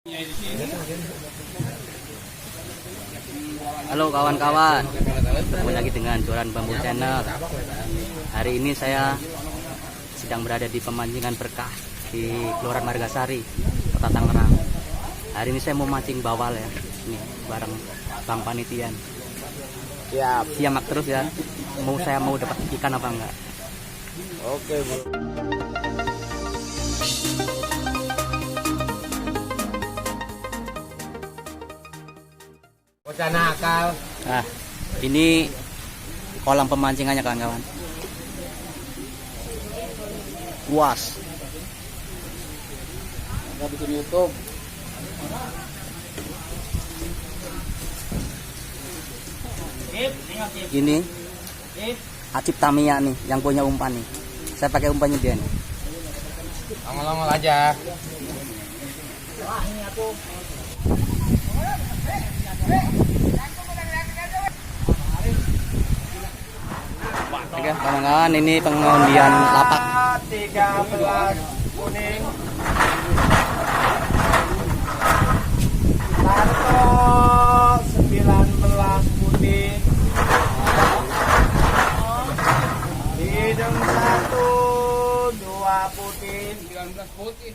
Halo kawan-kawan, kembali lagi dengan Joran Bambu Channel. Hari ini saya sedang berada di Pemancingan Berkah di Kelurahan Margasari, Kota Tangerang. Hari ini saya mau mancing bawal ya, ini bareng Bang Panitian. Simak terus ya, saya mau dapat ikan apa enggak? Oke, Bu. Bocah nakal. Nah, ini kolam pemancingannya kawan-kawan. Luas. Kita bikin YouTube. Ini Acip Tamiya nih yang punya umpan nih. Saya pakai umpannya dia nih. Longol-longol aja. Oke, kawan-kawan, ini pengundian lapak. 13 kuning. 19 putih. Hidung 1, 2 putih. 19 putih.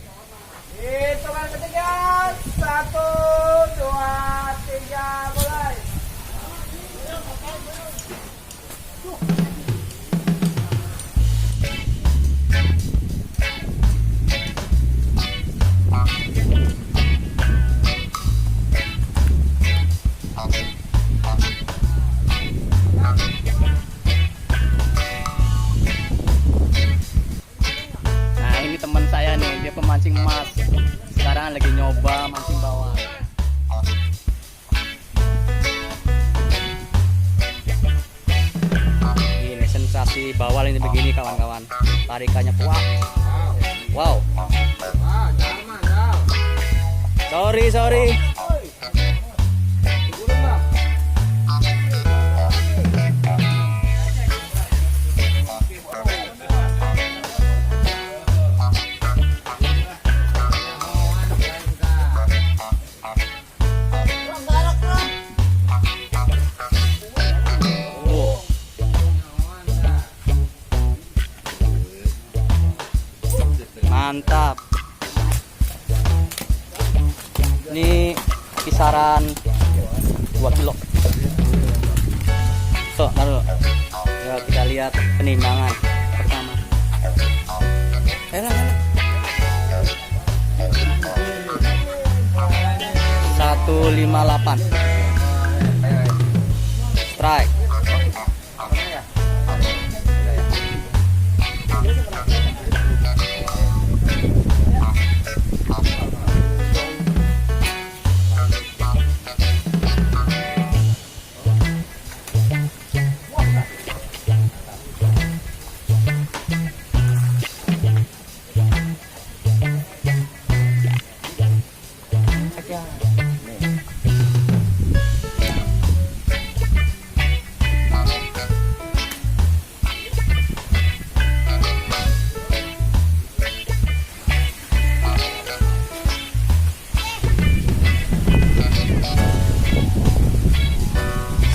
Hitungan ketiga. 1, 2, 3, mulai. Nah, ini teman saya nih, dia pemancing emas. Sekarang lagi nyoba mancing bawal. Ini sensasi bawal ini begini kawan-kawan. Tarikannya kuat. Wow. Sorry. Mantap. Ini kisaran 2 kilo. So, taruh. Ya, kita lihat penimbangan pertama. Ayolah. 158. Strike.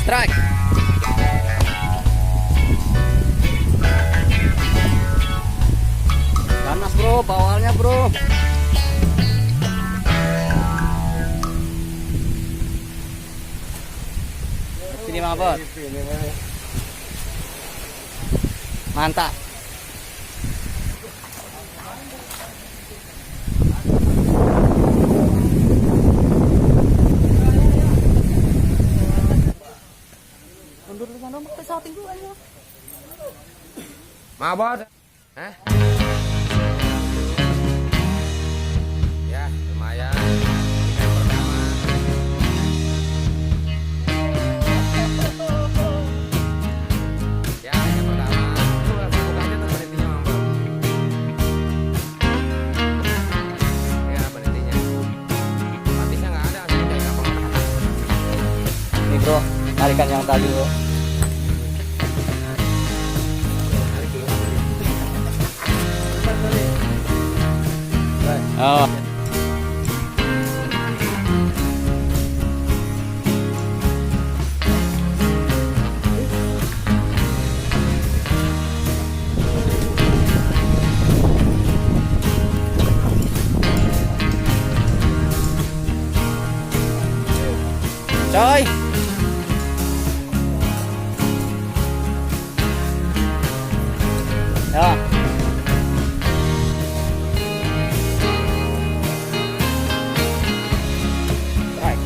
Strike. Ganas bro, bawalnya bro. Sini mabot. Mantap. Mabot. Hah? Ya, lumayan. Ikan pertama. Ya, ikan pertama. Buka aja tuh penitinya, Mabot. Ya, penitinya. Patisnya nggak ada, asli kayak gampang. Ini bro, tarikan yang tadi bro. Oh. Coy. Ya. Right.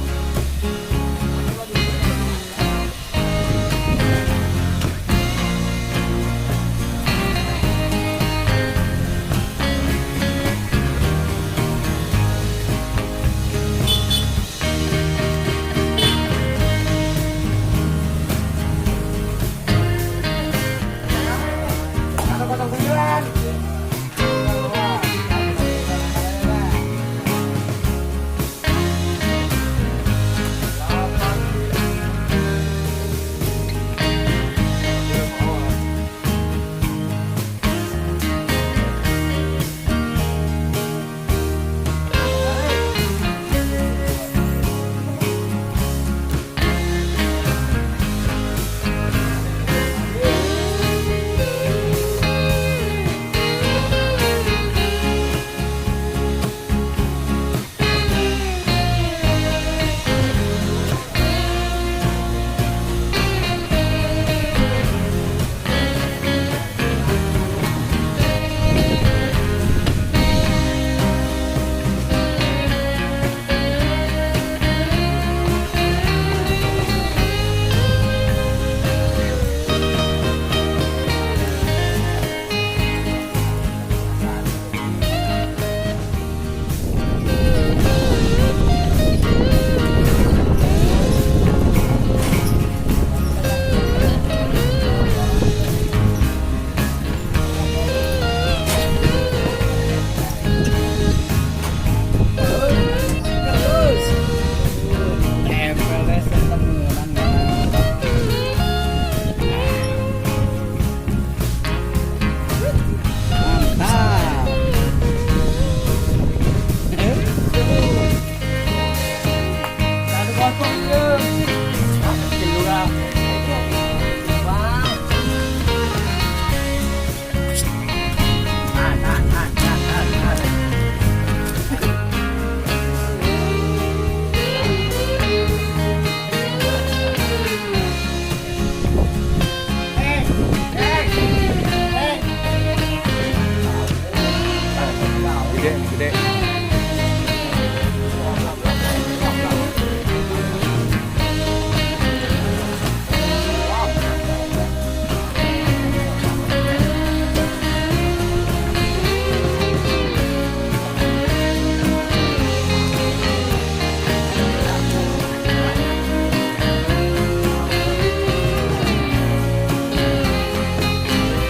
Gede.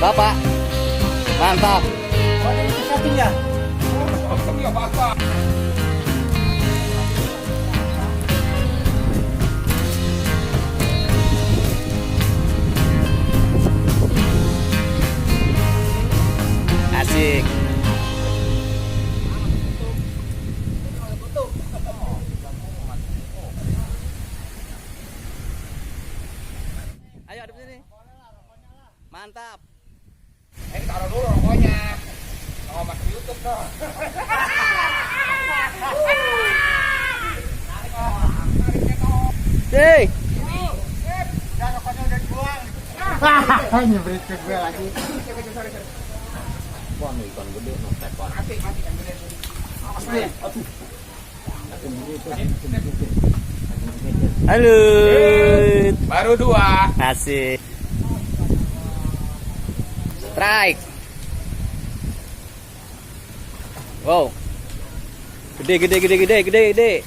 Bapak, mantap. Satunya. Asik. Ayo ada sini. Mantap. Taruh dulu rokoknya. Oh, masuk YouTube dong. Hei. Udah rokoknya udah dibuang. Nyebrit ke gue lagi. Bon ikan gede, tepan. Mati kan gede. Halo. Baru 2. Asik. Strike. Wow. Gede.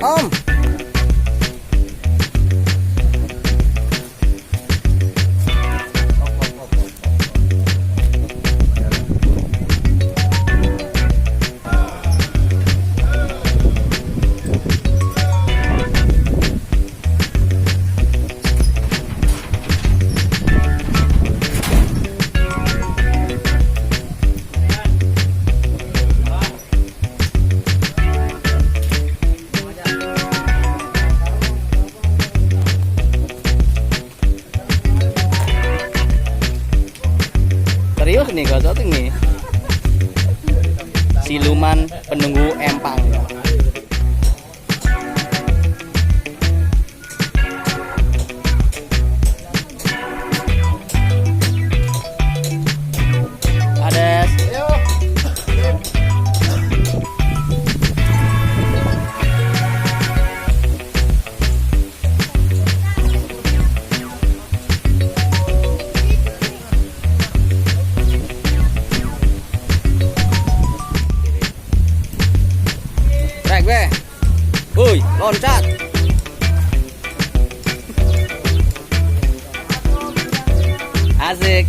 Om. nih, kalau satu nih. Siluman penunggu empang. Ades. Trek be. Wuih, loncat. Asik.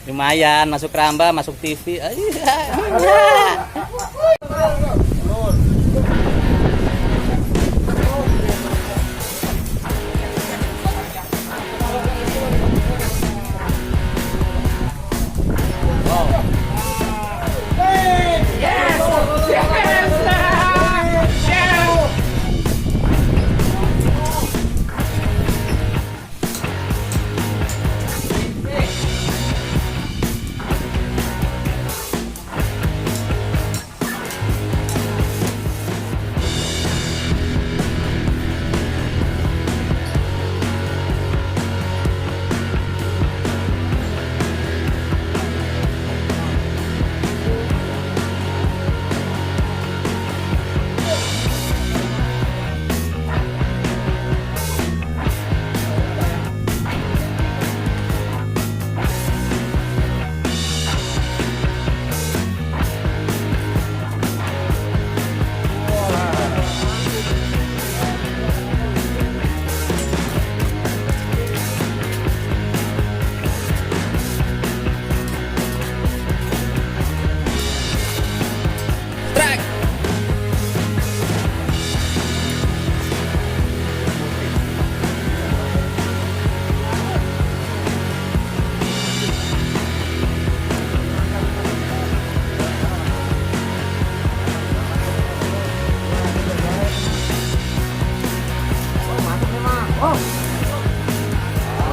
Lumayan, masuk keramba, masuk TV.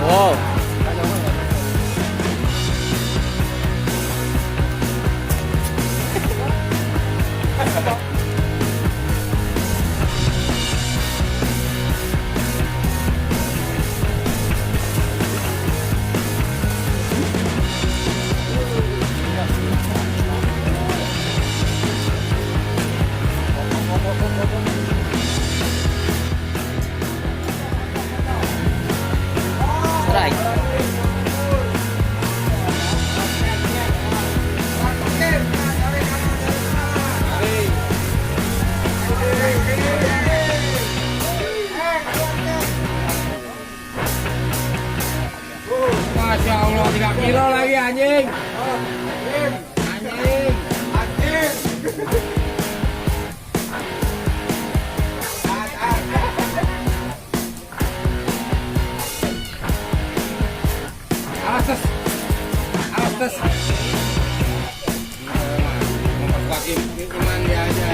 Wow. Masya Allah, 3 kilo lagi anjing. Anjing. Awas tes. Awas tes. Memperkuat iman dia aja.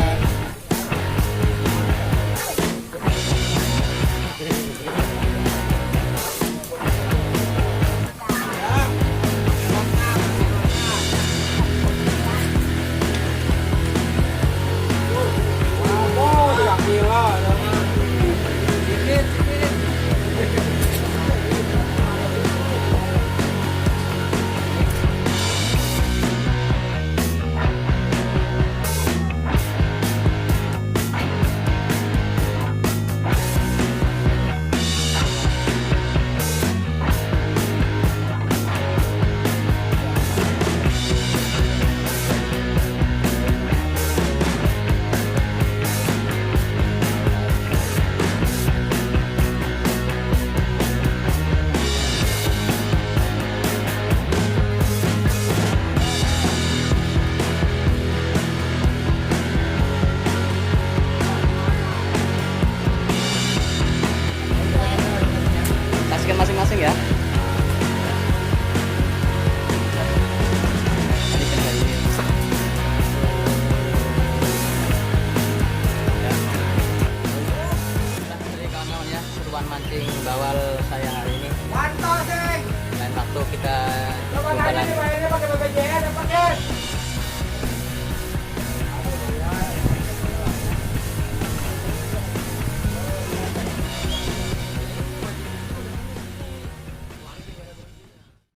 jalan